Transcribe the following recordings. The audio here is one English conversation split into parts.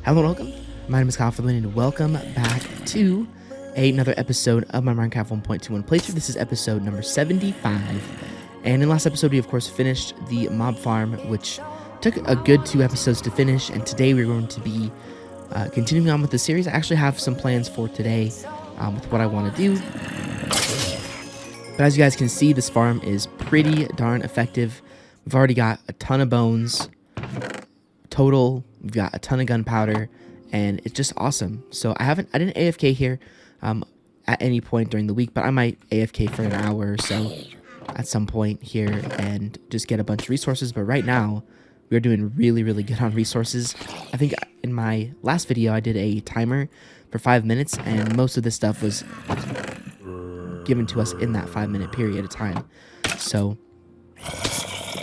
Hello and welcome. My name is Kyle FtW and welcome back to another episode of my Minecraft 1.21 playthrough. This is episode number 75. And in last episode, we of course finished the mob farm, which took a good 2 episodes to finish. And today we're going to be continuing on with the series. I actually have some plans for today with what I want to do. But as you guys can see, this farm is pretty darn effective. We've already got a ton of bones total. We've got a ton of gunpowder, and it's just awesome. So I didn't AFK here at any point during the week, but I might AFK for an hour or so at some point here and just get a bunch of resources. But right now, we're doing really, really good on resources. I think in my last video, I did a timer for 5 minutes, and most of this stuff was given to us in that 5-minute period of time. So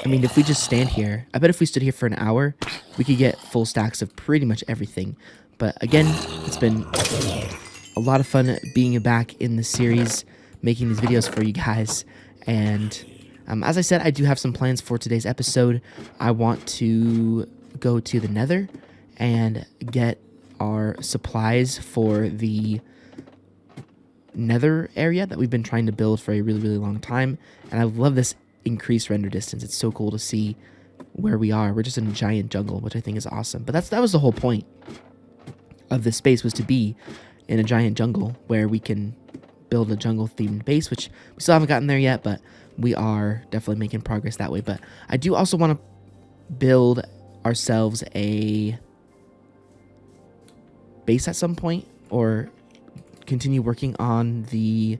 I mean, if we just stand here, I bet if we stood here for an hour, we could get full stacks of pretty much everything. But again, it's been a lot of fun being back in the series, making these videos for you guys. And as I said, I do have some plans for today's episode. I want to go to the Nether and get our supplies for the Nether area that we've been trying to build for a really, really long time. And I love this increased render distance. It's so cool to see where we are. We're just in a giant jungle, which I think is awesome. But that was the whole point of this space, was to be in a giant jungle where we can build a jungle themed base, which we still haven't gotten there yet, but we are definitely making progress that way. But I do also want to build ourselves a base at some point, or continue working on the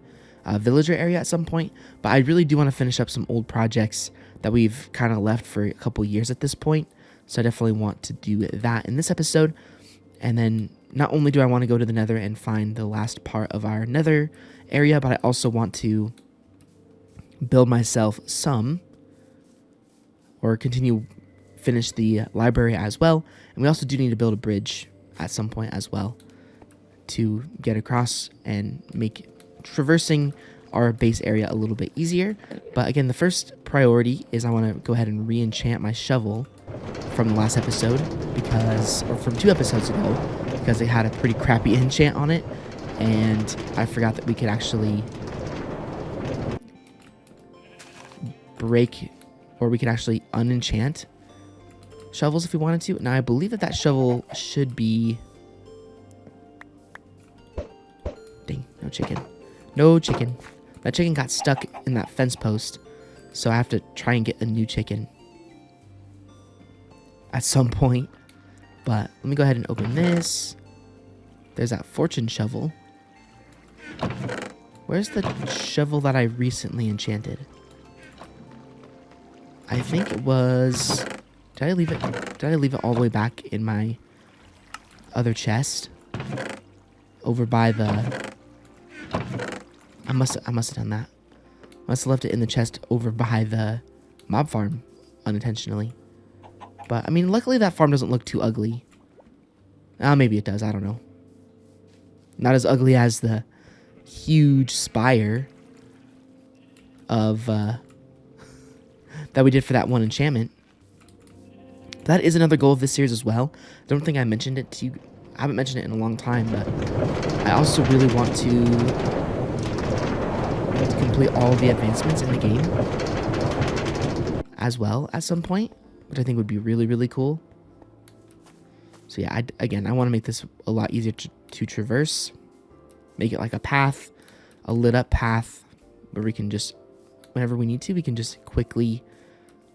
villager area at some point. But I really do want to finish up some old projects that we've kind of left for a couple years at this point. So I definitely want to do that in this episode. And then not only do I want to go to the Nether and find the last part of our Nether area, but I also want to build myself some, or finish the library as well. And we also do need to build a bridge at some point as well to get across and make traversing our base area a little bit easier. But again, the first priority is I want to go ahead and re-enchant my shovel from the last episode, or from 2 episodes ago, because it had a pretty crappy enchant on it, and I forgot that we could actually break, or we could actually unenchant shovels if we wanted to. Now I believe that shovel should be... Dang, no chicken. No chicken. That chicken got stuck in that fence post, so I have to try and get a new chicken at some point. But let me go ahead and open this. There's that fortune shovel. Where's the shovel that I recently enchanted? I think it was... Did I leave it all the way back in my other chest? Over by the... I must have done that. Must have left it in the chest over by the mob farm unintentionally. But I mean, luckily that farm doesn't look too ugly. Maybe it does. I don't know. Not as ugly as the huge spire of that we did for that one enchantment. That is another goal of this series as well. I don't think I mentioned it to you. I haven't mentioned it in a long time, but I also really want to complete all the advancements in the game as well at some point, which I think would be really, really cool. So yeah, I want to make this a lot easier to traverse. Make it like a path, a lit up path, where we can just, whenever we need to, we can just quickly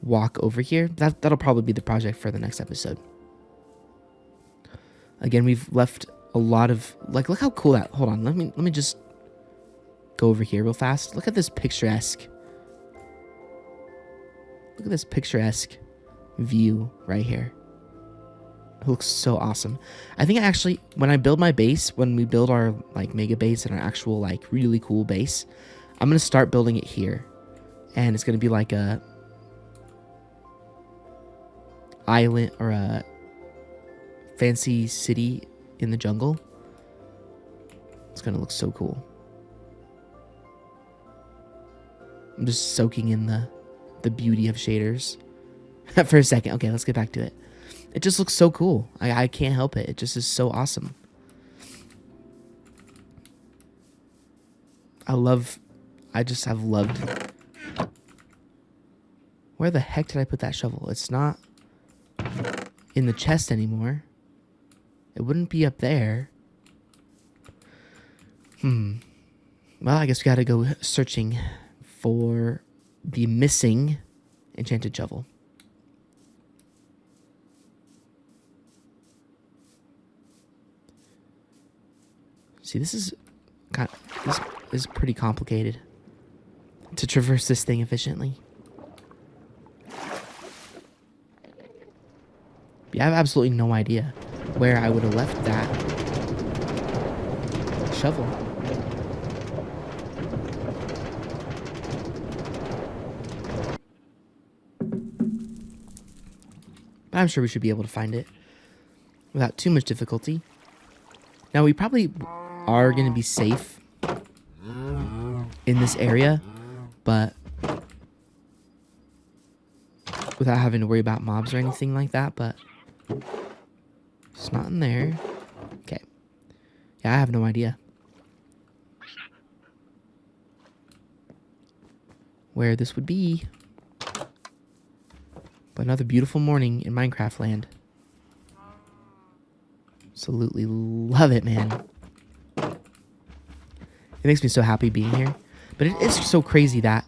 walk over here. That'll probably be the project for the next episode. Again, we've left a lot of, like, look how cool that, hold on, let me just go over here real fast. Look at this picturesque view right here. It looks so awesome. I think actually, when I build my base, when we build our, like, mega base and our actual, like, really cool base, I'm going to start building it here. And it's going to be like a island, or a fancy city in the jungle. It's going to look so cool. I'm just soaking in the beauty of shaders for a second. Okay, let's get back to it. It just looks so cool. I can't help it. It just is so awesome. I just have loved. Where the heck did I put that shovel? It's not in the chest anymore. It wouldn't be up there. Well, I guess we gotta go searching for the missing enchanted shovel. See, this is pretty complicated to traverse this thing efficiently. Yeah, I have absolutely no idea where I would have left that shovel. But I'm sure we should be able to find it without too much difficulty. Now, we probably are going to be safe in this area, but without having to worry about mobs or anything like that, but it's not in there. Okay. Yeah, I have no idea where this would be. But another beautiful morning in Minecraft land. Absolutely love it, man. It makes me so happy being here. But it is so crazy that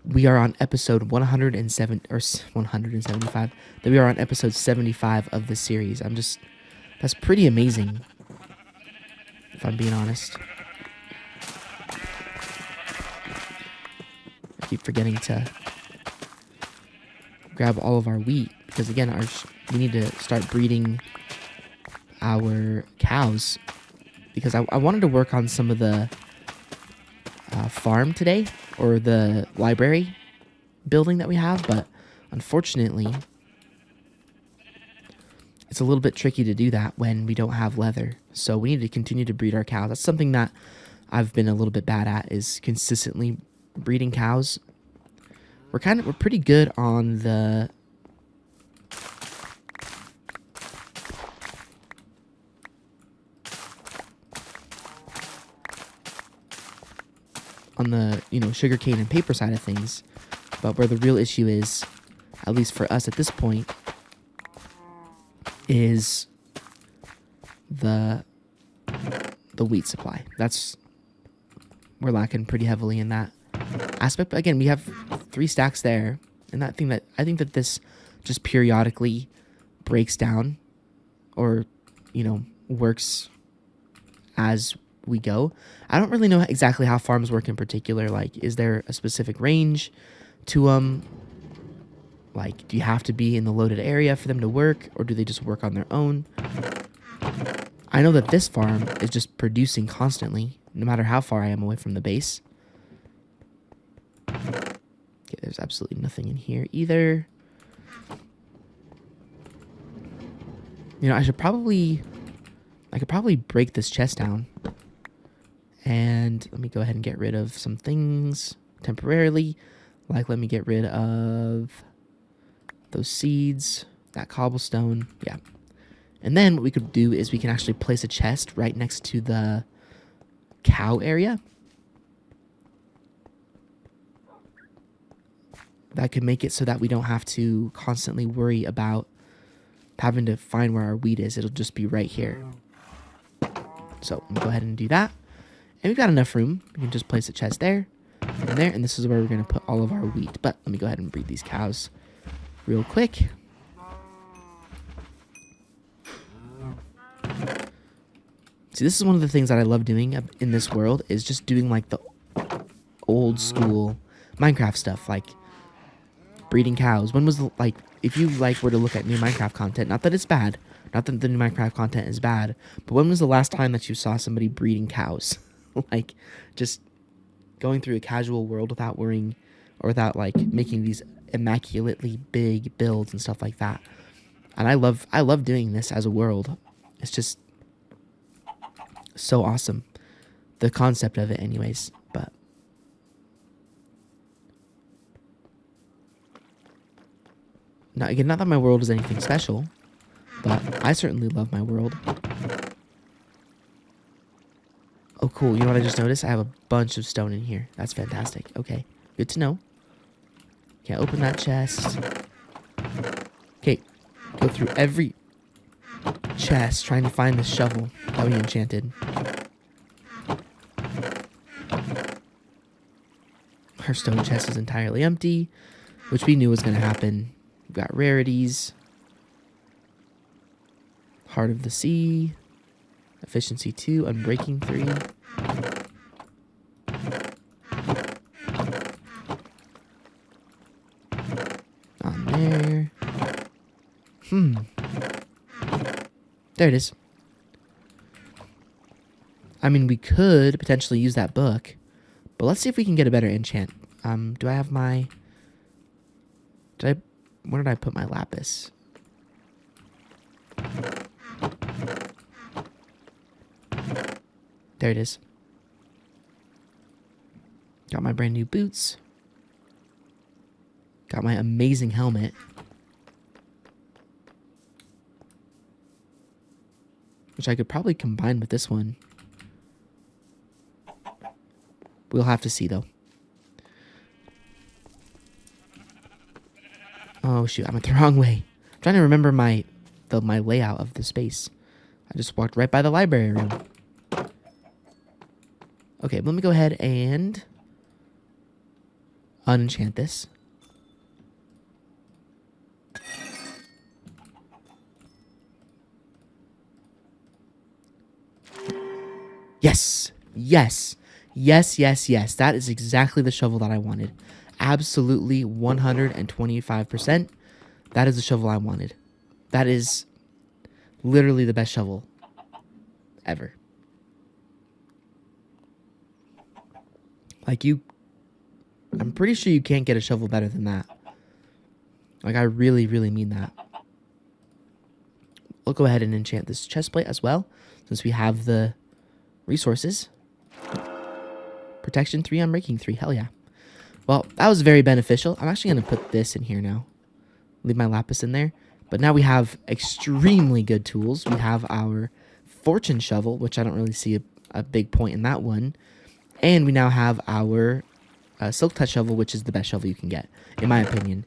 we are on episode 107 or 175. That we are on episode 75 of this series. That's pretty amazing, if I'm being honest. I keep forgetting to grab all of our wheat because again, we need to start breeding our cows because I wanted to work on some of the farm today or the library building that we have, but unfortunately it's a little bit tricky to do that when we don't have leather. So we need to continue to breed our cows. That's something that I've been a little bit bad at, is consistently breeding cows. We're pretty good on the sugarcane and paper side of things, but where the real issue is, at least for us at this point, is the wheat supply. We're lacking pretty heavily in that aspect. But again, we have 3 stacks there, and I think that this just periodically breaks down, or works as we go. I don't really know exactly how farms work in particular. Like, is there a specific range to them? Like, do you have to be in the loaded area for them to work, or do they just work on their own? I know that this farm is just producing constantly, no matter how far I am away from the base. Okay, there's absolutely nothing in here either. I could probably break this chest down. And let me go ahead and get rid of some things temporarily. Like, let me get rid of those seeds, that cobblestone. Yeah. And then what we could do is we can actually place a chest right next to the cow area. That could make it so that we don't have to constantly worry about having to find where our wheat is. It'll just be right here. So let me go ahead and do that. And we've got enough room. We can just place a chest there and there. And this is where we're going to put all of our wheat. But let me go ahead and breed these cows real quick. See, this is one of the things that I love doing in this world, is just doing like the old school Minecraft stuff, like breeding cows. When was if you were to look at new Minecraft content, not that it's bad, not that the new Minecraft content is bad, but when was the last time that you saw somebody breeding cows? Like, just going through a casual world without worrying, or without making these immaculately big builds and stuff like that. And I love doing this as a world. It's just so awesome, the concept of it anyways. But not that my world is anything special, but I certainly love my world. Oh, cool. You know what I just noticed? I have a bunch of stone in here. That's fantastic. Okay, good to know. Can't open that chest. Okay, go through every chest trying to find the shovel that we enchanted. Our stone chest is entirely empty, which we knew was going to happen. We've got rarities. Heart of the Sea. Efficiency 2. Unbreaking 3. On there. There it is. I mean, we could potentially use that book, but let's see if we can get a better enchant. Do I have my... Where did I put my lapis? There it is. Got my brand new boots. Got my amazing helmet. Which I could probably combine with this one. We'll have to see, though. Oh, shoot. I went the wrong way. I'm trying to remember my layout of the space. I just walked right by the library room. Okay, let me go ahead and unenchant this. Yes! Yes! Yes, yes, yes. That is exactly the shovel that I wanted. Absolutely 125%. That is the shovel I wanted. That is literally the best shovel ever. Like, I'm pretty sure you can't get a shovel better than that. Like, I really, really mean that. We'll go ahead and enchant this chestplate as well, since we have the resources. Protection 3, Unbreaking 3. Hell yeah. Well, that was very beneficial. I'm actually going to put this in here now. Leave my lapis in there. But now we have extremely good tools. We have our fortune shovel, which I don't really see a big point in that one. And we now have our silk touch shovel, which is the best shovel you can get, in my opinion.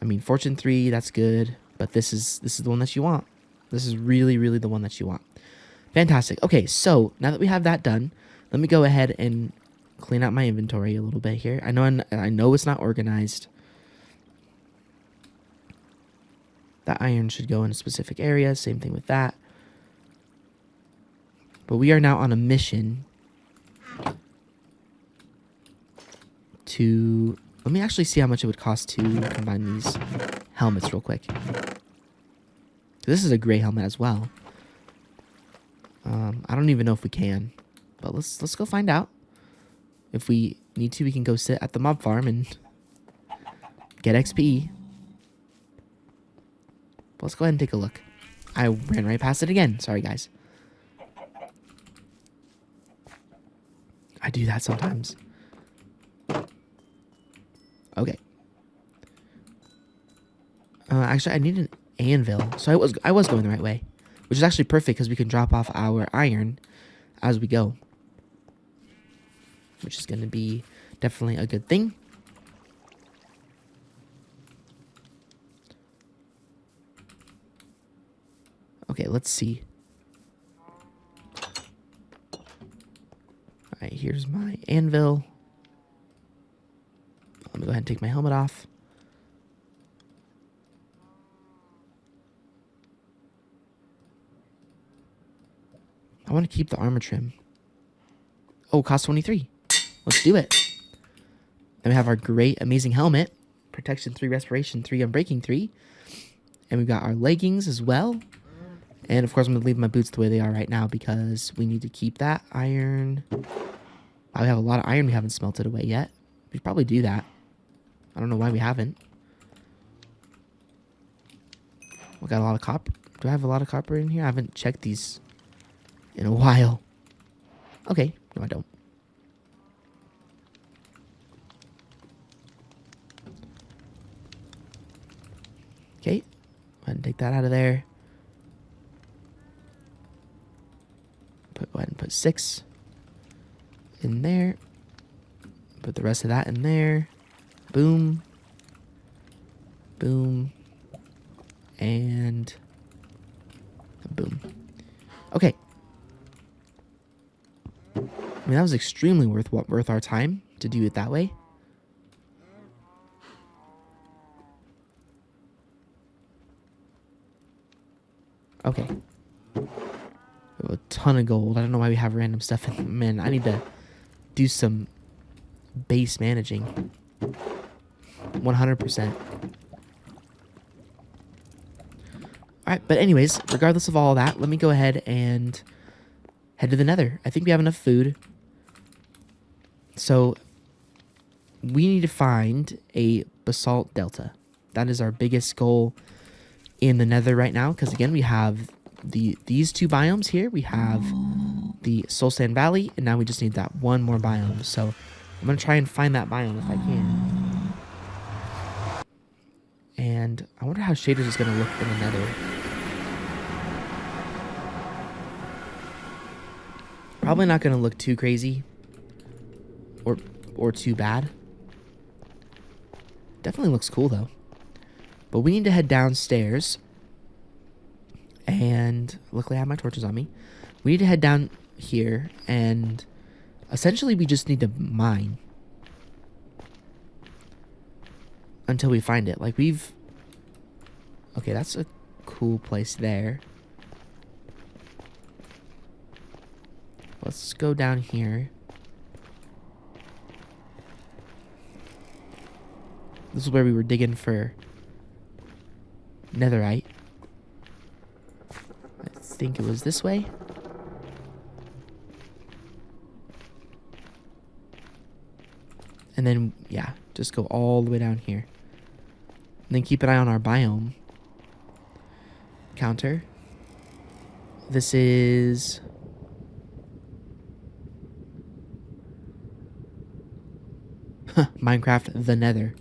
I mean, fortune 3, that's good. But this is the one that you want. This is really, really the one that you want. Fantastic. Okay, so now that we have that done, let me go ahead and clean out my inventory a little bit here. I know it's not organized. That iron should go in a specific area. Same thing with that. But we are now on a mission to... Let me actually see how much it would cost to combine these helmets real quick. This is a gray helmet as well. I don't even know if we can. But let's go find out. If we need to, we can go sit at the mob farm and get XP. But let's go ahead and take a look. I ran right past it again. Sorry, guys. I do that sometimes. Okay. Actually, I need an anvil. So I was going the right way. Which is actually perfect because we can drop off our iron as we go. Which is going to be definitely a good thing. Okay, let's see. Alright, here's my anvil. Let me go ahead and take my helmet off. I want to keep the armor trim. Oh, it costs 23. Let's do it. Then we have our great, amazing helmet. Protection 3, Respiration 3, Unbreaking 3. And we've got our leggings as well. And, of course, I'm going to leave my boots the way they are right now because we need to keep that iron. Wow, we have a lot of iron we haven't smelted away yet. We should probably do that. I don't know why we haven't. We got a lot of copper. Do I have a lot of copper in here? I haven't checked these in a while. Okay. No, I don't. Okay. Go ahead and take that out of there. put 6 in there. Put the rest of that in there. Boom. Boom. And boom. Okay. I mean, that was extremely worth our time to do it that way. Okay. We have a ton of gold. I don't know why we have random stuff in. Man, I need to do some base managing. 100%. Alright, but anyways, regardless of all that, let me go ahead and head to the Nether. I think we have enough food. So, we need to find a basalt delta. That is our biggest goal in the Nether right now. Because again, we have these 2 biomes here. We have the Soul Sand Valley, and now we just need that one more biome. So, I'm going to try and find that biome if I can. And I wonder how Shaders is going to look in the Nether. Probably not going to look too crazy or too bad. Definitely looks cool though. But we need to head downstairs. And luckily I have my torches on me. We need to head down here and essentially we just need to mine until we find it. Like we've... Okay, that's a cool place there. Let's go down here. This is where we were digging for netherite. I think it was this way. And then, yeah, just go all the way down here. And then keep an eye on our biome counter. This is... Minecraft the Nether.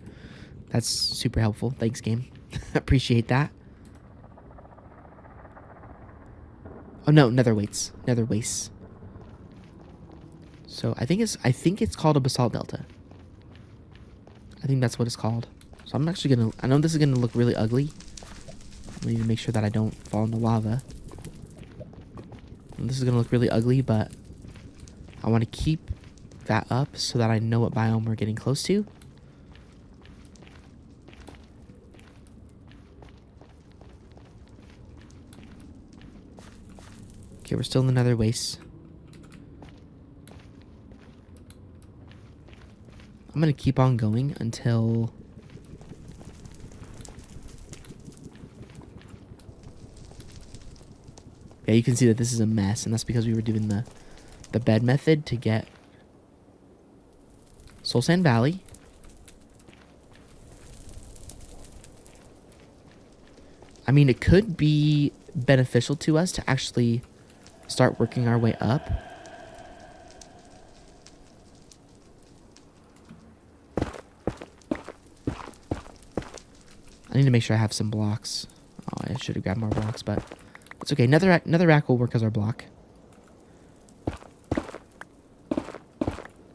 That's super helpful. Thanks, game. Appreciate that. Oh no, nether wastes. Nether wastes. So I think it's called a basalt delta. I think that's what it's called. So I'm actually gonna... I know this is gonna look really ugly. I need to make sure that I don't fall into lava. And this is gonna look really ugly, but I want to keep that up so that I know what biome we're getting close to. Okay, we're still in the nether wastes. I'm gonna keep on going until... Yeah, you can see that this is a mess, and that's because we were doing the bed method to get Soul Sand Valley. I mean, it could be beneficial to us to actually start working our way up. I need to make sure I have some blocks. Oh, I should have grabbed more blocks, but it's okay. Another rack will work as our block.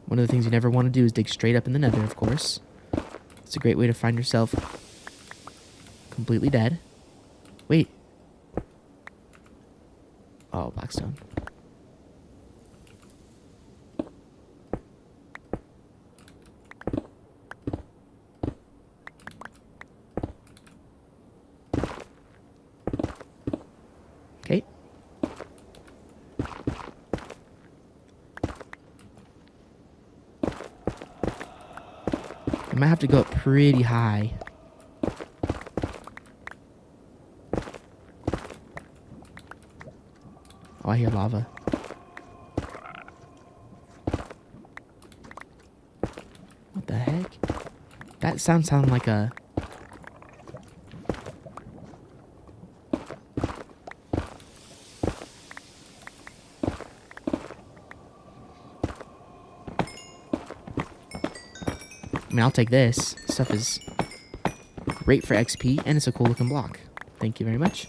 One of the things you never want to do is dig straight up in the nether, of course. It's a great way to find yourself completely dead. Wait. Oh, blackstone. Okay. I might have to go up pretty high. Oh, I hear lava. What the heck? That sounded like a... I mean, I'll take this. Stuff is great for XP, and it's a cool looking block. Thank you very much.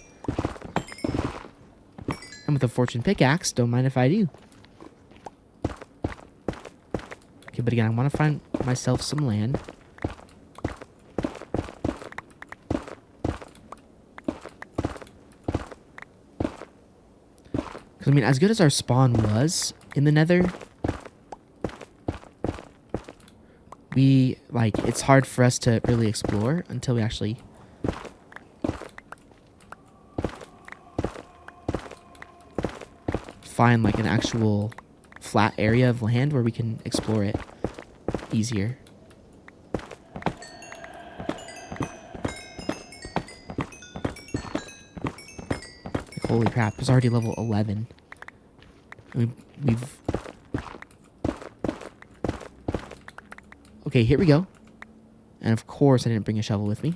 And with a fortune pickaxe, don't mind if I do. But again, I want to find myself some land. Because, I mean, as good as our spawn was in the Nether, it's hard for us to really explore until we actually find, like, an actual flat area of land where we can explore it easier. Like, holy crap, it's already level 11. We've... Okay, here we go. And of course I didn't bring a shovel with me.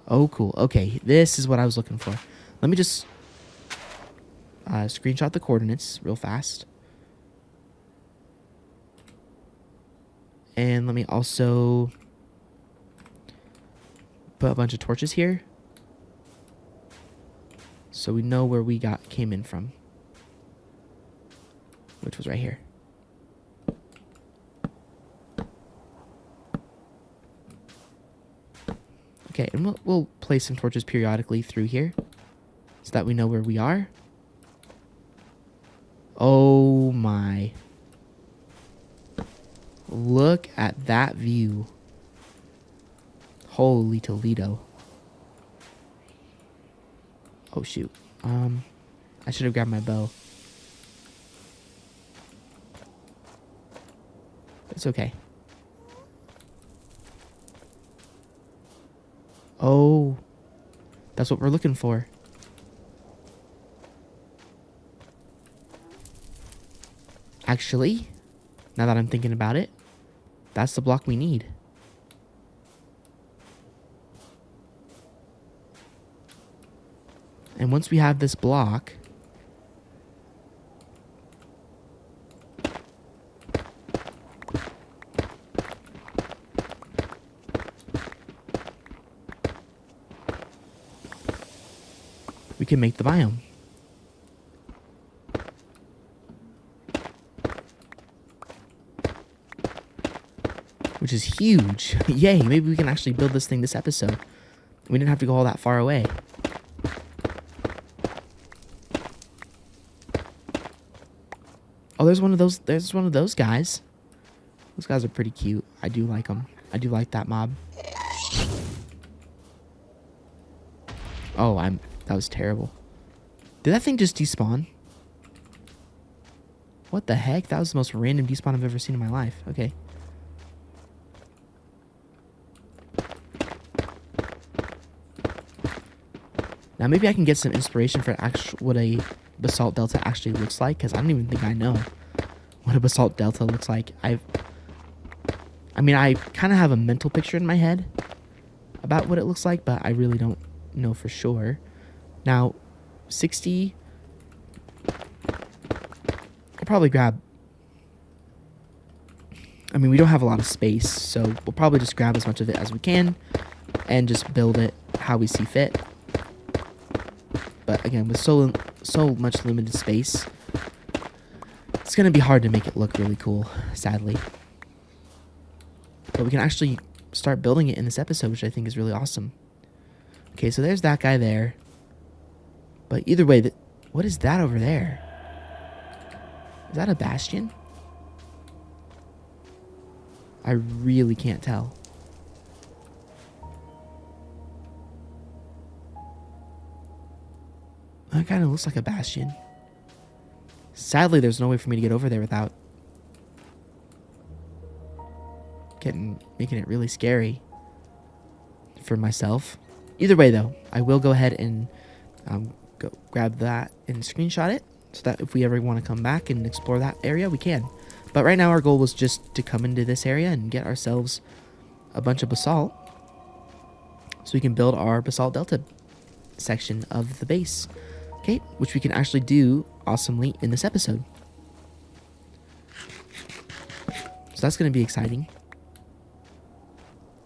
Oh, cool. Okay, this is what I was looking for. Let me just screenshot the coordinates real fast. And let me also put a bunch of torches here, so we know where we came in from, which was right here. Okay, and we'll place some torches periodically through here so that we know where we are. Oh my. Look at that view. Holy Toledo. Oh shoot. I should have grabbed my bow. It's okay. Oh, that's what we're looking for. Actually, now that I'm thinking about it, that's the block we need. And once we have this block, we can make the biome. Which is huge. Yay, maybe we can actually build this thing this episode. We didn't have to go all that far away. Oh, there's one of those guys. Those guys are pretty cute. I do like them. I do like that mob. Oh, that was terrible. Did that thing just despawn? What the heck? That was the most random despawn I've ever seen in my life. Okay. Now maybe I can get some inspiration for what a basalt delta actually looks like, because I don't even think I know what a basalt delta looks like. I mean, I kind of have a mental picture in my head about what it looks like, but I really don't know for sure. Now, 60... I'll probably grab... I mean, we don't have a lot of space, so we'll probably just grab as much of it as we can and just build it how we see fit. But again, with so much limited space, it's going to be hard to make it look really cool, sadly. But we can actually start building it in this episode, which I think is really awesome. Okay, so there's that guy there. But either way, what is that over there? Is that a bastion? I really can't tell. That kind of looks like a bastion. Sadly, there's no way for me to get over there without making it really scary for myself. Either way, though, I will go ahead and go grab that and screenshot it so that if we ever want to come back and explore that area, we can. But right now, our goal was just to come into this area and get ourselves a bunch of basalt so we can build our basalt delta section of the base. Okay, which we can actually do awesomely in this episode. So that's going to be exciting.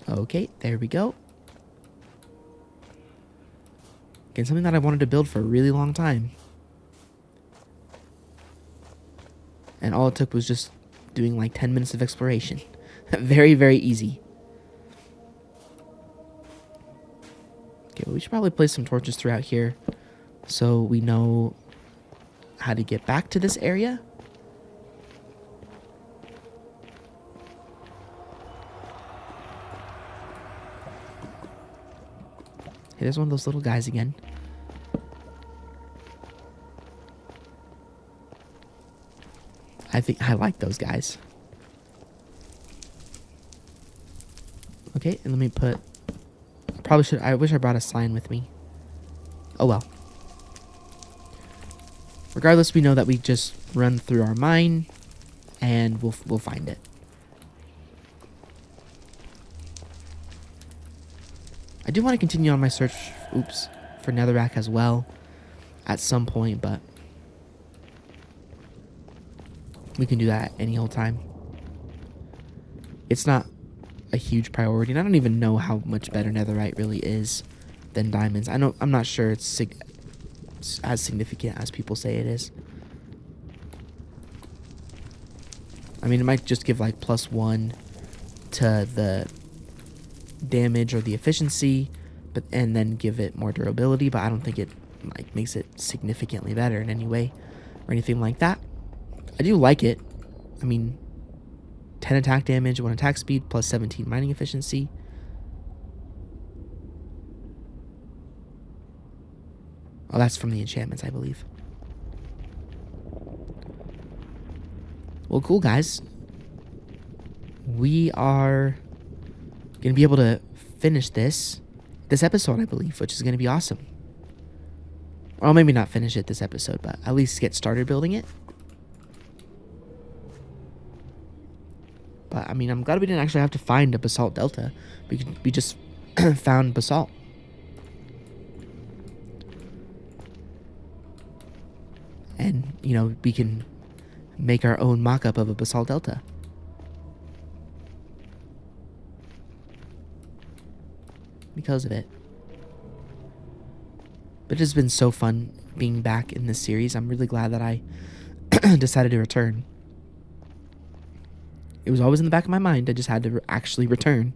Okay, there we go. Again, something that I wanted to build for a really long time. And all it took was just doing like 10 minutes of exploration. Very, very easy. Okay, well, we should probably place some torches throughout here so we know how to get back to this area. Hey, there's one of those little guys again. I think I like those guys. Okay, and let me put... Probably should... I wish I brought a sign with me. Oh well. Regardless, we know that we just run through our mine, and we'll find it. I do want to continue on my search, for netherrack as well, at some point, but we can do that any old time. It's not a huge priority, and I don't even know how much better netherite really is than diamonds. I'm not sure it's as significant as people say it is. I mean, it might just give like +1 to the damage or the efficiency, and then give it more durability, but I don't think it like makes it significantly better in any way or anything like that. I do like it. I mean, 10 attack damage, 1 attack speed, +17 mining efficiency. Oh, that's from the enchantments, I believe. Well, cool, guys. We are going to be able to finish this episode, I believe, which is going to be awesome. Or maybe not finish it this episode, but at least get started building it. But, I mean, I'm glad we didn't actually have to find a basalt delta. We just found basalt. And, you know, we can make our own mock-up of a basalt delta. Because of it. But it has been so fun being back in this series. I'm really glad that I decided to return. It was always in the back of my mind. I just had to actually return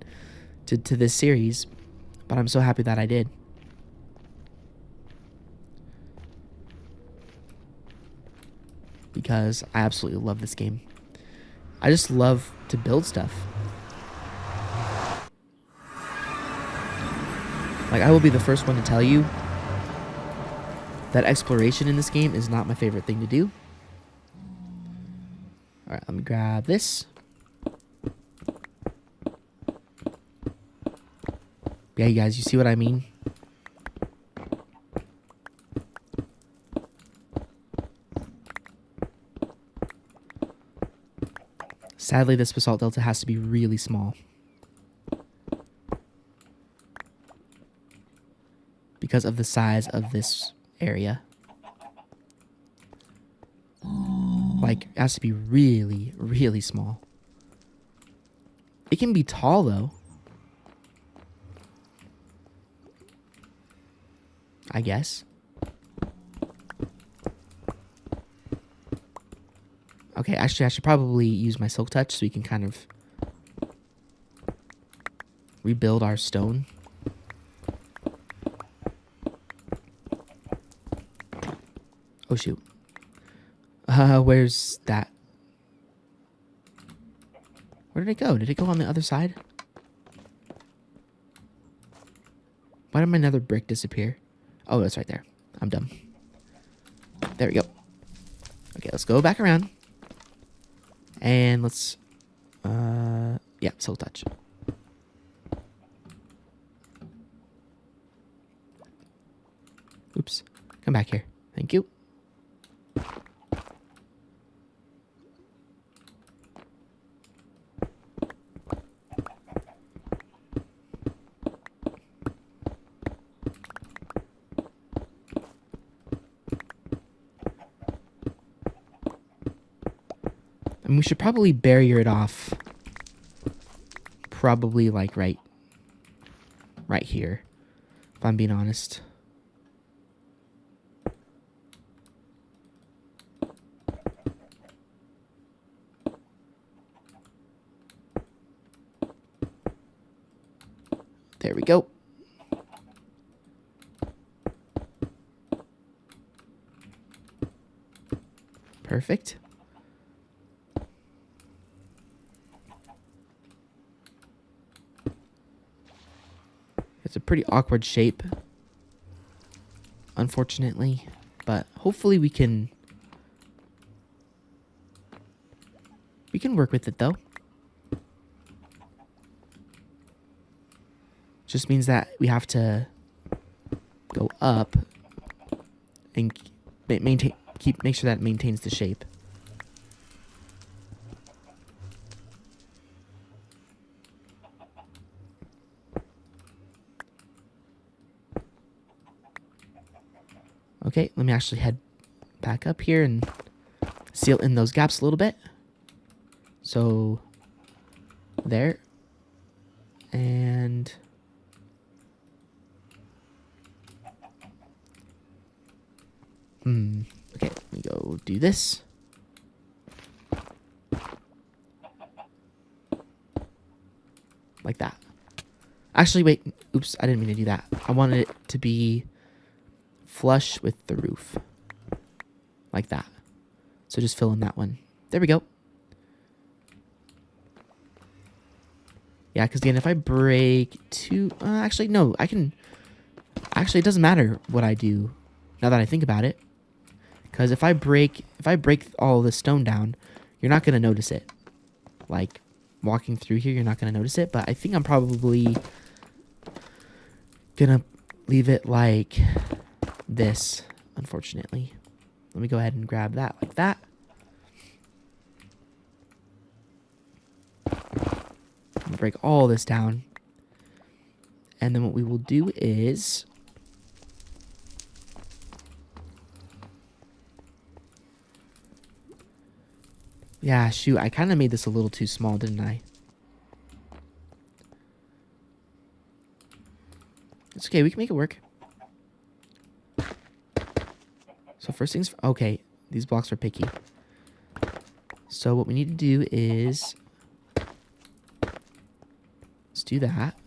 to this series. But I'm so happy that I did. Because I absolutely love this game. I just love to build stuff. Like, I will be the first one to tell you that exploration in this game is not my favorite thing to do. Alright, let me grab this. Yeah, you guys, you see what I mean? Sadly, this basalt delta has to be really small. Because of the size of this area. Like, it has to be really, really small. It can be tall, though. I guess. Okay, actually, I should probably use my silk touch so we can kind of rebuild our stone. Oh, shoot. Where's that? Where did it go? Did it go on the other side? Why did my nether brick disappear? Oh, it's right there. I'm dumb. There we go. Okay, let's go back around. And let's... yeah, silk touch. Oops. Come back here. Thank you. And we should probably barrier it off. Probably like right here, if I'm being honest. There we go. Perfect. It's a pretty awkward shape, unfortunately, but hopefully we can work with it though. Just means that we have to go up and make sure that it maintains the shape. Okay, let me actually head back up here and seal in those gaps a little bit. So, there. And okay, let me go do this. Like that. Actually, wait. Oops, I didn't mean to do that. I wanted it to be flush with the roof. Like that. So just fill in that one. There we go. Yeah, because again, if I break two... actually, no. I can... Actually, it doesn't matter what I do now that I think about it. Because if I break all this stone down, you're not going to notice it. Like, walking through here, you're not going to notice it. But I think I'm probably going to leave it like this, unfortunately. Let me go ahead and grab that like that. Break all this down. And then what we will do is... Yeah, shoot, I kind of made this a little too small, didn't I? It's okay, we can make it work. So first things... Okay, these blocks are picky. So what we need to do is... Let's do that.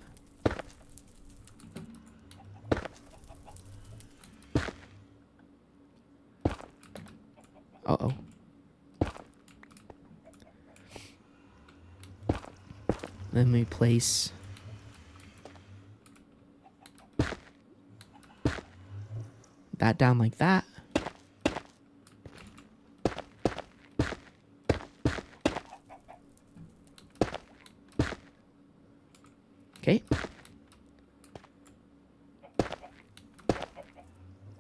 Uh-oh. Then we place... that down like that. Okay.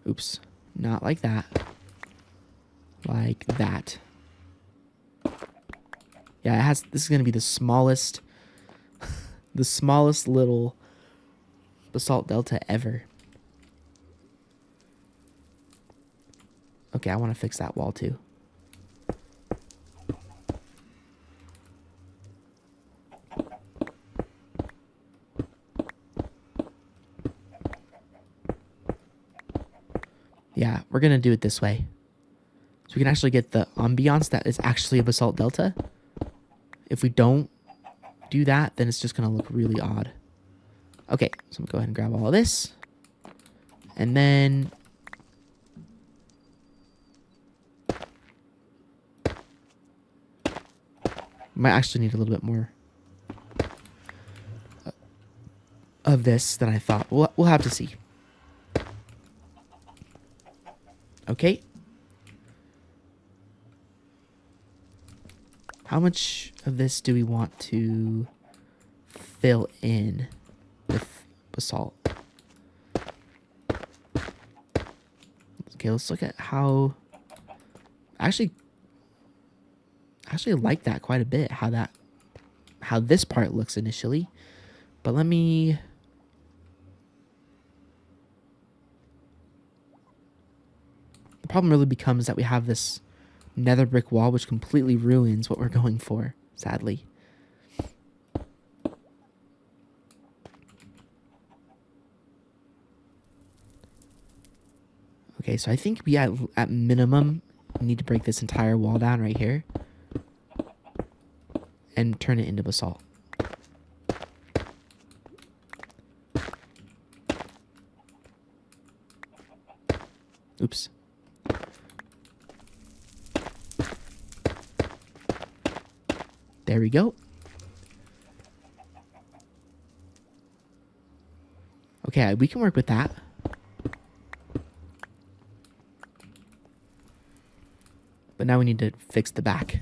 Oops. Not like that. Like that. Yeah, it has... This is going to be the smallest... the smallest little basalt delta ever. Okay, I want to fix that wall too. Yeah, we're going to do it this way. So we can actually get the ambiance that is actually a basalt delta. If we don't do that, then it's just going to look really odd. Okay, so I'm going to go ahead and grab all of this. And then... might actually need a little bit more of this than I thought. We'll have to see. Okay. How much of this do we want to fill in with basalt? Okay, let's look at how... Actually like that quite a bit, how this part looks initially. But let me... The problem really becomes that we have this nether brick wall, which completely ruins what we're going for, sadly. Okay, so I think we at minimum need to break this entire wall down right here and turn it into basalt. Oops. There we go. Okay, we can work with that. But now we need to fix the back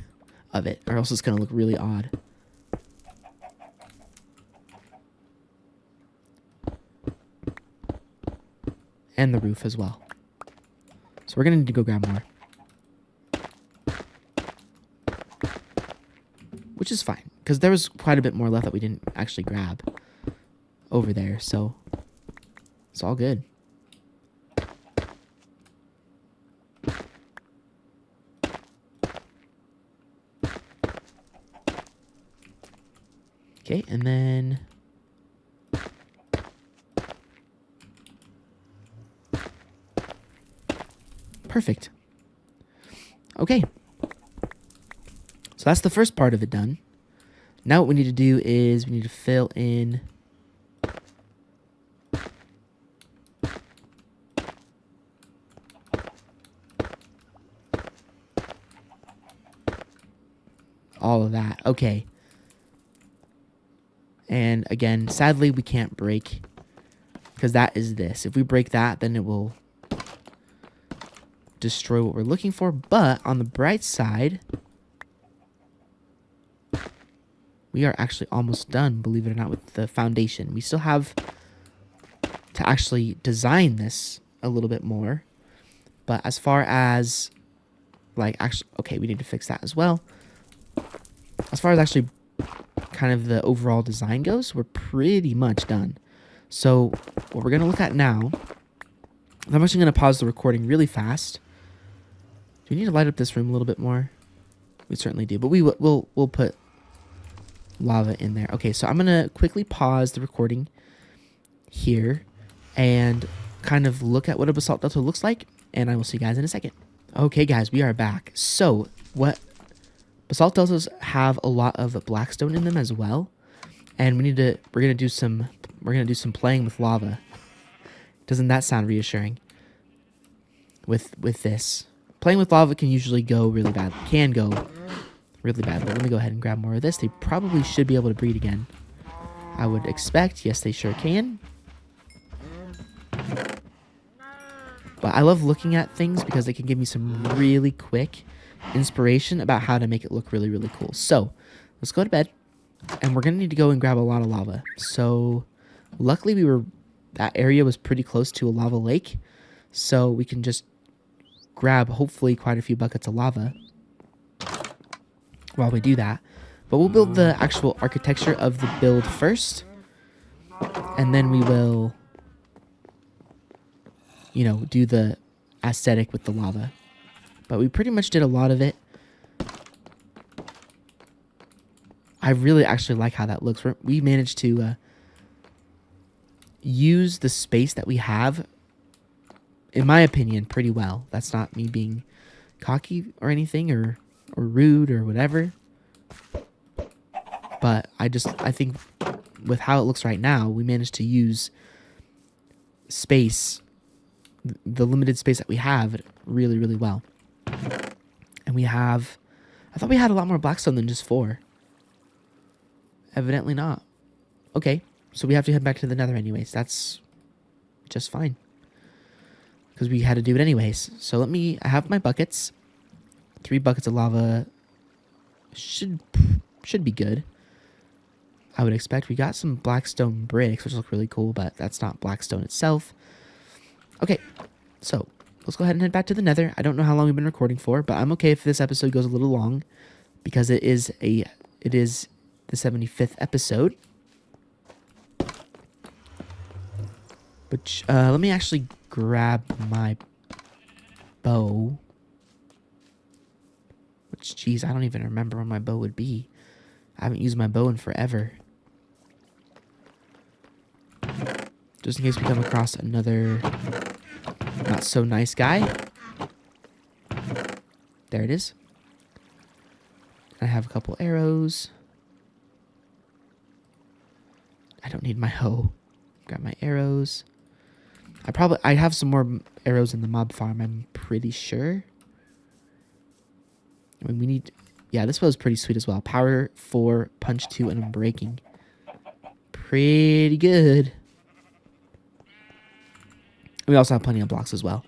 of it, or else it's going to look really odd. And the roof as well. So we're going to need to go grab more. Which is fine, because there was quite a bit more left that we didn't actually grab over there, so it's all good. Okay, and then perfect. Okay. So that's the first part of it done. Now what we need to do is we need to fill in all of that. Okay. And again, sadly, we can't break because that is this. If we break that, then it will destroy what we're looking for. But on the bright side, we are actually almost done, believe it or not, with the foundation. We still have to actually design this a little bit more. But as far as, like, actually, okay, we need to fix that as well. As far as actually kind of the overall design goes, we're pretty much done. So what we're going to look at now, I'm actually going to pause the recording really fast. Do we need to light up this room a little bit more? We certainly do, but we'll put lava in there. Okay, so I'm going to quickly pause the recording here and kind of look at what a basalt delta looks like, and I will see you guys in a second. Okay, guys, we are back. So what basalt deltas have a lot of blackstone in them as well, and we're gonna do some playing with lava. Doesn't that sound reassuring? With this, playing with lava can usually go really bad. Can go really bad. But let me go ahead and grab more of this. They probably should be able to breed again. I would expect. Yes, they sure can. But I love looking at things because they can give me some really quick inspiration about how to make it look really, really cool. So let's go to bed, and we're gonna need to go and grab a lot of lava. So luckily that area was pretty close to a lava lake, so we can just grab hopefully quite a few buckets of lava while we do that. But we'll build the actual architecture of the build first, and then we will, you know, do the aesthetic with the lava. But we pretty much did a lot of it. I really actually like how that looks. We managed to use the space that we have, in my opinion, pretty well. That's not me being cocky or anything or rude or whatever. But I think with how it looks right now, we managed to use space, the limited space that we have, really, really well. And I thought we had a lot more blackstone than just 4. Evidently not. Okay, so we have to head back to the Nether anyways. That's just fine, because we had to do it anyways. So I have my buckets. 3 buckets of lava should be good, I would expect. We got some blackstone bricks, which look really cool, but that's not blackstone itself. Okay, so let's go ahead and head back to the Nether. I don't know how long we've been recording for, but I'm okay if this episode goes a little long, because it is the 75th episode. But let me actually grab my bow. Which, geez, I don't even remember where my bow would be. I haven't used my bow in forever. Just in case we come across another not so nice guy. There it is. I have a couple arrows. I don't need my hoe. Grab my arrows. I have some more arrows in the mob farm, I'm pretty sure. I mean, we need... Yeah, this was pretty sweet as well. Power 4, punch 2, and breaking. Pretty good. We also have plenty of blocks as well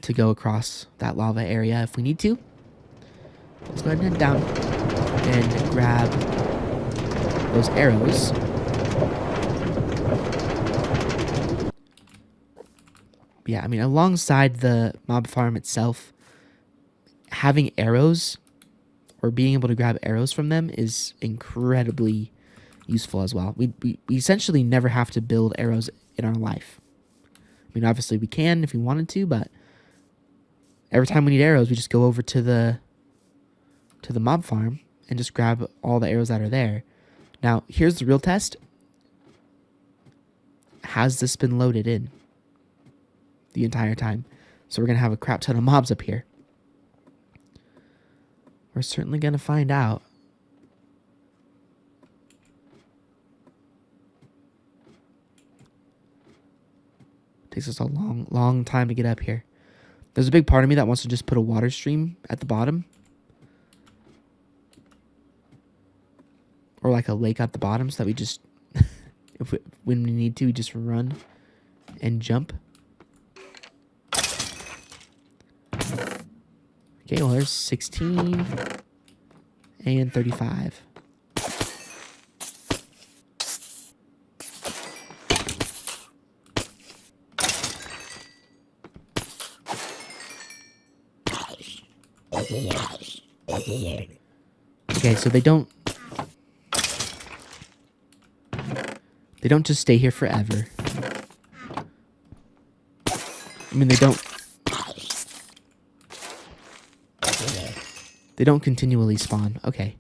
to go across that lava area if we need to. Let's go ahead and head down and grab those arrows. Yeah, I mean, alongside the mob farm itself, having arrows or being able to grab arrows from them is incredibly useful as well. We essentially never have to build arrows in our life. I mean, obviously we can if we wanted to, but every time we need arrows, we just go over to the mob farm and just grab all the arrows that are there. Now, here's the real test. Has this been loaded in the entire time? So we're going to have a crap ton of mobs up here. We're certainly going to find out. Takes us a long time to get up here. There's a big part of me that wants to just put a water stream at the bottom. Or like a lake at the bottom so that we just, when we need to, we just run and jump. Okay, well, there's 16 and 35. Okay, so they don't just stay here forever. I mean, they don't continually spawn. Okay.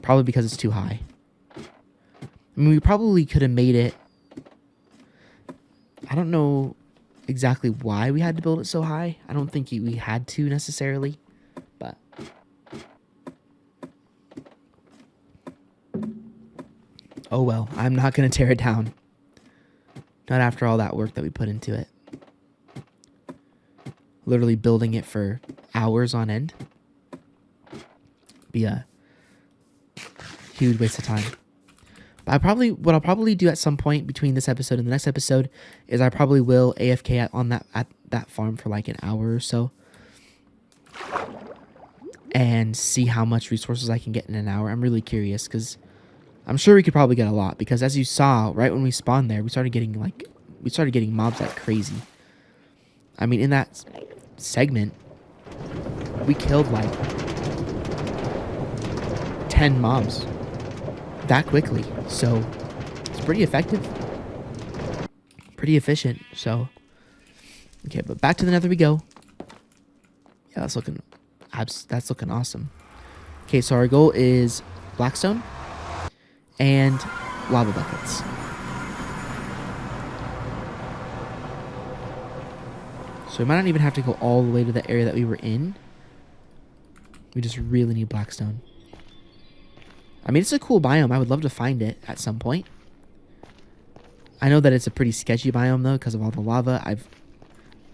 Probably because it's too high. I mean, we probably could have made it. I don't know exactly why we had to build it so high. I don't think we had to necessarily, but oh well. I'm not going to tear it down. Not after all that work that we put into it. Literally building it for hours on end. Be a huge waste of time. But what I'll probably do at some point between this episode and the next episode is I probably will AFK at that farm for like an hour or so. And see how much resources I can get in an hour. I'm really curious because I'm sure we could probably get a lot, because as you saw, right when we spawned there, we started getting mobs like crazy. I mean, in that segment, we killed like 10 mobs that quickly. So it's pretty effective, pretty efficient. So okay, but back to the Nether we go. Yeah, that's looking awesome. Okay, so our goal is blackstone and lava buckets. So we might not even have to go all the way to the area that we were in. We just really need blackstone. I mean, it's a cool biome. I would love to find it at some point. I know that it's a pretty sketchy biome, though, because of all the lava. I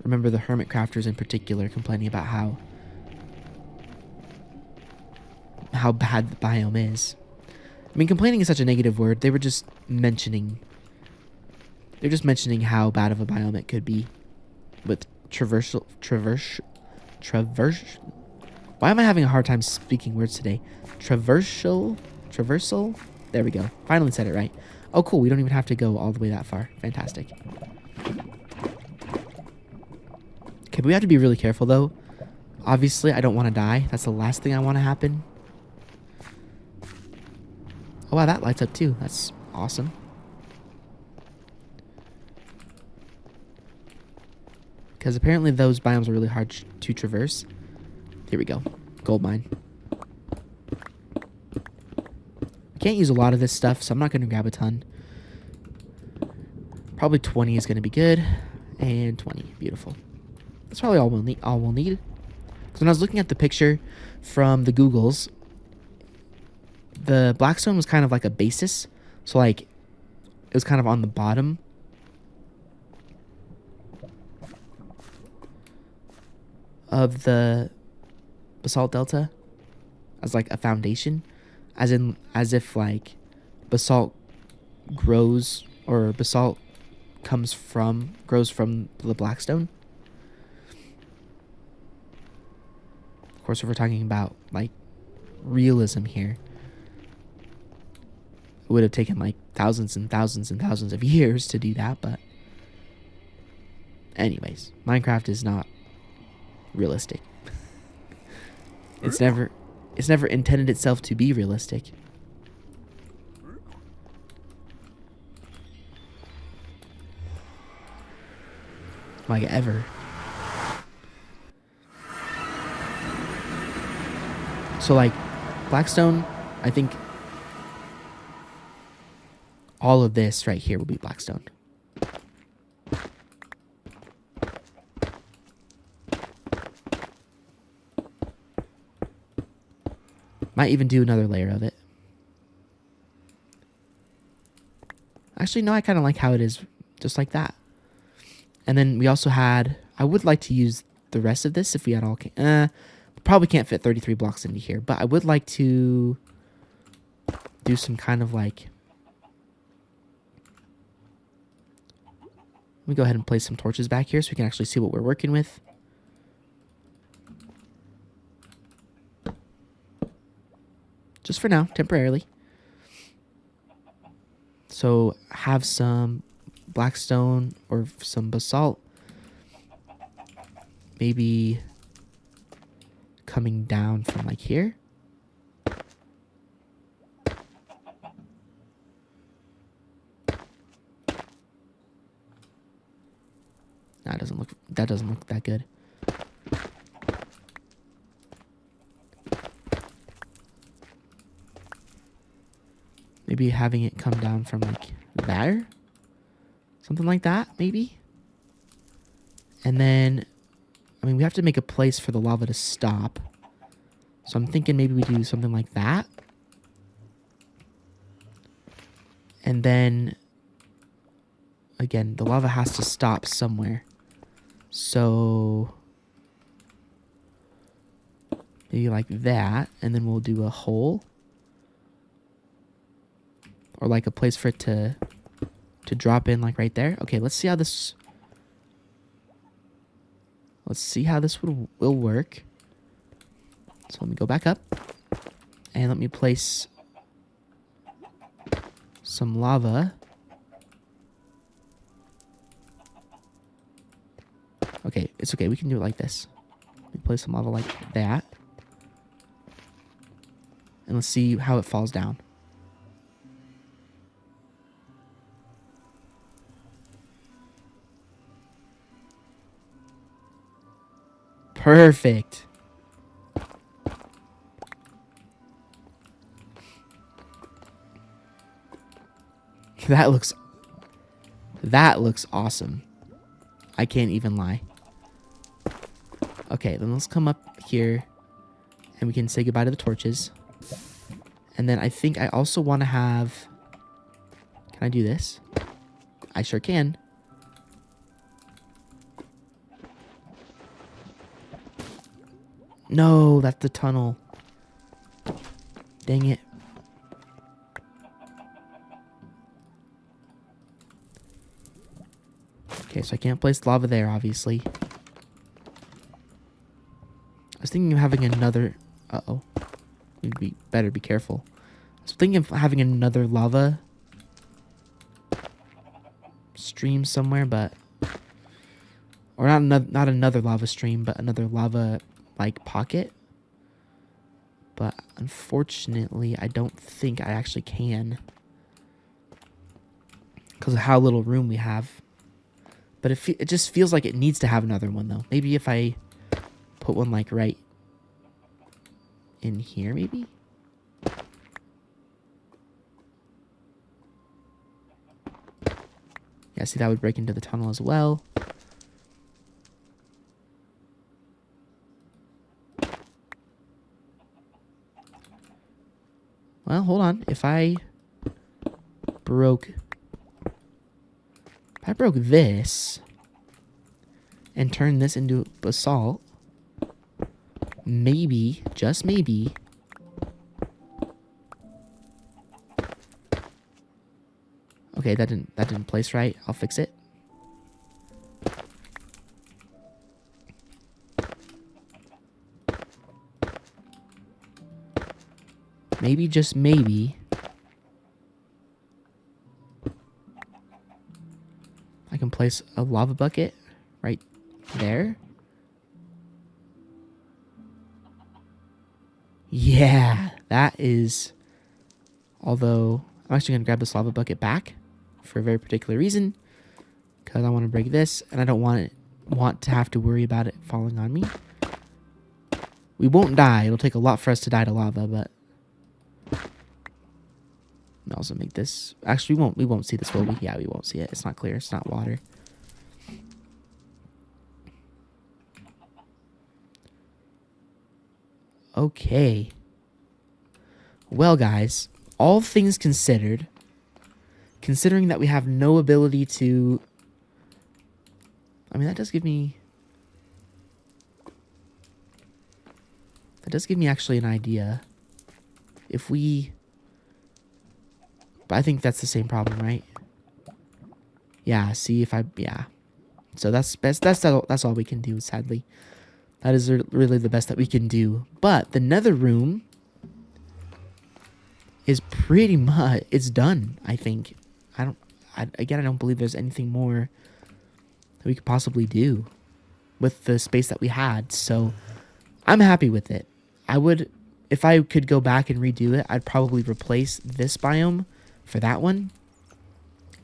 remember the hermit crafters in particular complaining about how bad the biome is. I mean, complaining is such a negative word. They were just mentioning... They're just mentioning how bad of a biome it could be with traversal. Why am I having a hard time speaking words today? Traversal. There we go. Finally said it right. Oh, cool. We don't even have to go all the way that far. Fantastic. Okay, but we have to be really careful, though. Obviously, I don't want to die. That's the last thing I want to happen. Oh, wow, that lights up, too. That's awesome. Because apparently those biomes are really hard to traverse. Here we go. Gold mine. I can't use a lot of this stuff, so I'm not going to grab a ton. Probably 20 is going to be good. And 20. Beautiful. That's probably all we'll need. So when I was looking at the picture from the Googles, the blackstone was kind of like a basis. So like it was kind of on the bottom of the basalt delta as like a foundation, as if like basalt grows, or basalt grows from the blackstone. Of course, if we're talking about like realism here, it would have taken like thousands and thousands and thousands of years to do that. But anyways, Minecraft is not realistic. It's never intended itself to be realistic. Like ever. So like Blackstone, I think all of this right here will be Blackstone. Might even do another layer of it. Actually, no, I kind of like how it is just like that. And then we also had, I would like to use the rest of this if we had all, probably can't fit 33 blocks into here, but I would like to do some kind of like, let me go ahead and place some torches back here so we can actually see what we're working with. Just for now, temporarily. So have some blackstone or some basalt maybe coming down from like here. That doesn't look that good. Maybe having it come down from like there. Something like that, maybe. And then, I mean, we have to make a place for the lava to stop. So I'm thinking maybe we do something like that. And then, again, the lava has to stop somewhere. So maybe like that. And then we'll do a hole. Or like a place for it to drop in like right there. Okay, let's see how this will work. So let me go back up and let me place some lava. Okay, it's okay. We can do it like this. Let me place some lava like that. And let's see how it falls down. Perfect. That looks awesome. I can't even lie. Okay, then let's come up here and we can say goodbye to the torches. And then I think I also want to have, can I do this? I sure can. No, that's the tunnel. Dang it. Okay, so I can't place lava there, obviously. I was thinking of having another... Uh-oh. You'd better be careful. I was thinking of having another lava stream somewhere, but... Or not another lava stream, but another lava... like pocket, but unfortunately I don't think I actually can because of how little room we have. But it just feels like it needs to have another one though. Maybe if I put one like right in here, maybe. Yeah, see, that would break into the tunnel as well. Well, hold on. If I broke this and turned this into basalt, maybe, just maybe, okay, that didn't place right. I'll fix it. Maybe, just maybe, I can place a lava bucket right there. Yeah, that is... Although, I'm actually going to grab this lava bucket back for a very particular reason. Because I want to break this, and I don't want to have to worry about it falling on me. We won't die. It'll take a lot for us to die to lava, but... I'll also make this... Actually, we won't see this, will we? Yeah, we won't see it. It's not clear. It's not water. Okay. Well, guys, all things considered, considering that we have no ability to... I mean, that does give me actually an idea. If we... But I think that's the same problem, right? Yeah, see if I... Yeah. So that's all we can do, sadly. That is really the best that we can do. But the nether room is pretty much... It's done, I think. I don't believe there's anything more that we could possibly do with the space that we had. So I'm happy with it. I would... If I could go back and redo it, I'd probably replace this biome for that one.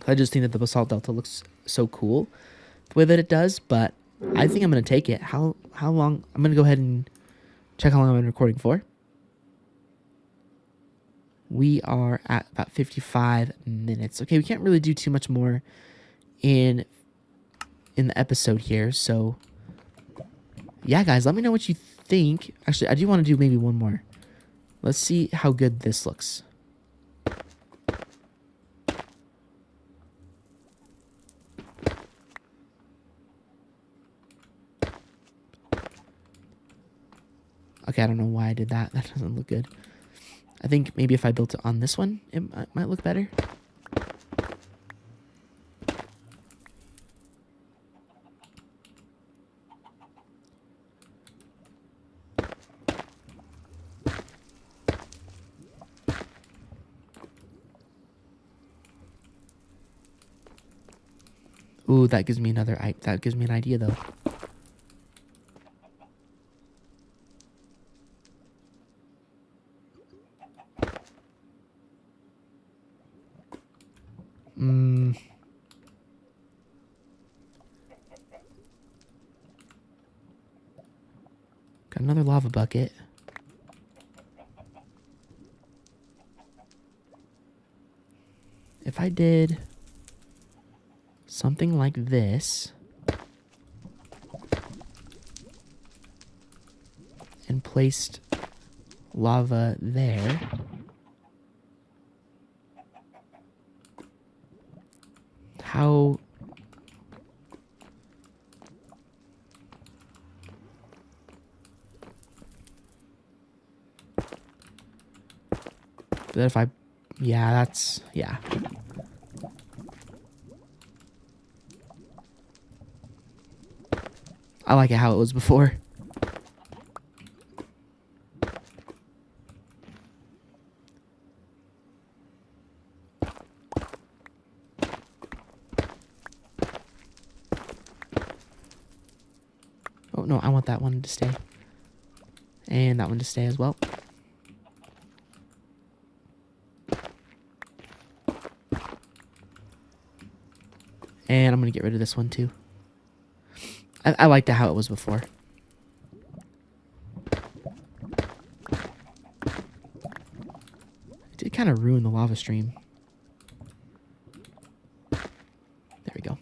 I just think that the basalt delta looks so cool the way that it does, but I think I'm going to take it. How long? I'm going to go ahead and check how long I've been recording for. We are at about 55 minutes. Okay, we can't really do too much more in the episode here, so yeah, guys, let me know what you think. Actually, I do want to do maybe one more. Let's see how good this looks. Okay, I don't know why I did that. That doesn't look good. I think maybe if I built it on this one, it might look better. Ooh, that gives me an idea though. Got another lava bucket. If I did something like this and placed lava there, how... That if I... Yeah, that's... Yeah. I like it how it was before. Oh, no, I want that one to stay. And that one to stay as well. And I'm going to get rid of this one too. I liked how it was before. It did kind of ruin the lava stream. There we go.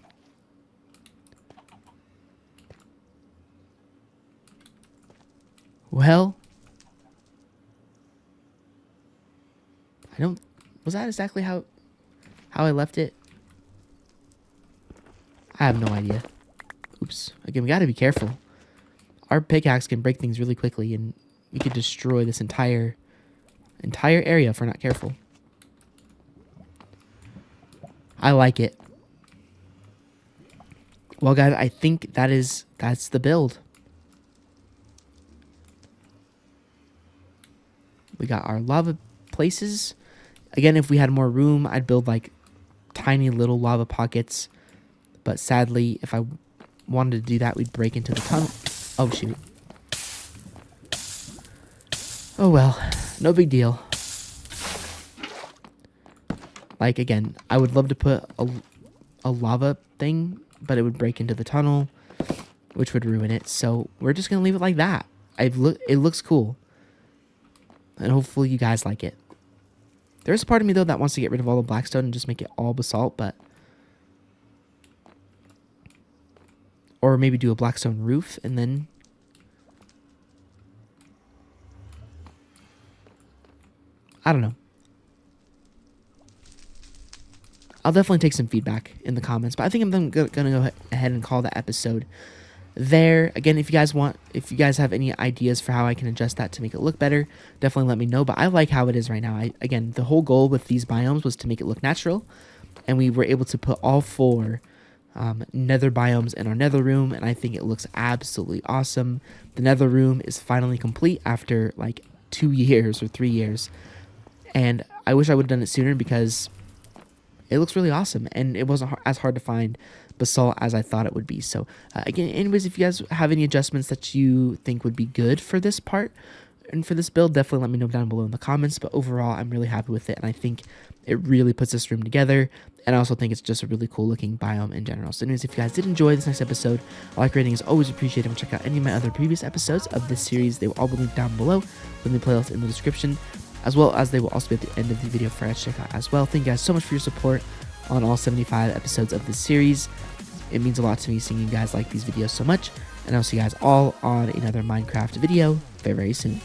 Well, I don't... Was that exactly how I left it? I have no idea. Oops. Again, we gotta be careful. our pickaxe can break things really quickly, and we could destroy this entire area if we're not careful. I like it. Well, guys, I think that's the build. We got our lava places. Again, if we had more room, I'd build like tiny little lava pockets. But sadly, if I wanted to do that, we'd break into the tunnel. Oh, shoot. Oh, well. No big deal. Like, again, I would love to put a lava thing, but it would break into the tunnel, which would ruin it. So we're just going to leave it like that. It looks cool. And hopefully you guys like it. There's a part of me, though, that wants to get rid of all the blackstone and just make it all basalt, but... Or maybe do a blackstone roof and then... I don't know. I'll definitely take some feedback in the comments, but I think I'm going to go ahead and call that episode there. Again, if you guys have any ideas for how I can adjust that to make it look better, definitely let me know. But I like how it is right now. Again, the whole goal with these biomes was to make it look natural, and we were able to put all 4 nether biomes in our nether room, and I think it looks absolutely awesome. The nether room is finally complete after like 2 years or 3 years, and I wish I would have done it sooner because it looks really awesome, and it wasn't as hard to find basalt as I thought it would be. So again, anyways, if you guys have any adjustments that you think would be good for this part and for this build, definitely let me know down below in the comments. But overall, I'm really happy with it, and I think it really puts this room together, and I also think it's just a really cool looking biome in general. So anyways, if you guys did enjoy this next episode, a like rating is always appreciated, and check out any of my other previous episodes of this series. They will all be linked down below in the playlist in the description, as well as they will also be at the end of the video for you to check out as well. Thank you guys so much for your support on all 75 episodes of this series. It means a lot to me seeing you guys like these videos so much, and I'll see you guys all on another Minecraft video very, very soon.